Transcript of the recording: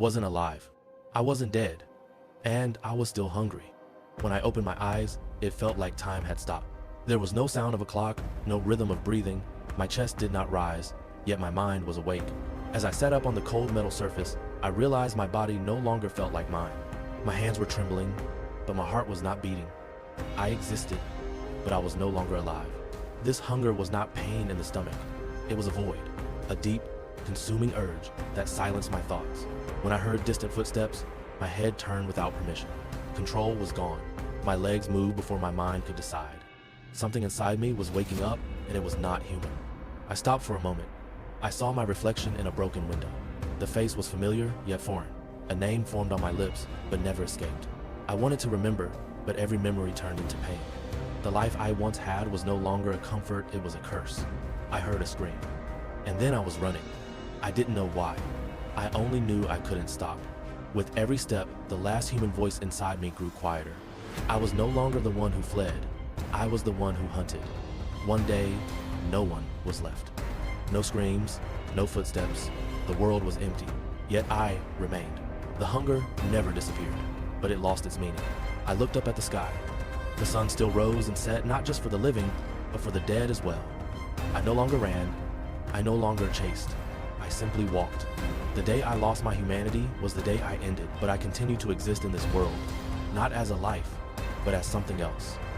wasn't alive. I wasn't dead. And I was still hungry. When I opened my eyes, it felt like time had stopped. There was no sound of a clock, no rhythm of breathing. My chest did not rise, yet my mind was awake. As I sat up on the cold metal surface, I realized my body no longer felt like mine. My hands were trembling, but my heart was not beating. I existed, but I was no longer alive. This hunger was not pain in the stomach. It was a void, a deep, consuming urge that silenced my thoughts. When I heard distant footsteps, my head turned without permission. Control was gone. My legs moved before my mind could decide. Something inside me was waking up, and it was not human. I stopped for a moment. I saw my reflection in a broken window. The face was familiar, yet foreign. A name formed on my lips, but never escaped. I wanted to remember, but every memory turned into pain. The life I once had was no longer a comfort, it was a curse. I heard a scream. And then I was running. I didn't know why. I only knew I couldn't stop. With every step, the last human voice inside me grew quieter. I was no longer the one who fled. I was the one who hunted. One day, no one was left. No screams, no footsteps. The world was empty, yet I remained. The hunger never disappeared, but it lost its meaning. I looked up at the sky. The sun still rose and set, not just for the living, but for the dead as well. I no longer ran. I no longer chased. I simply walked. The day I lost my humanity was the day I ended, but I continued to exist in this world, not as a life, but as something else.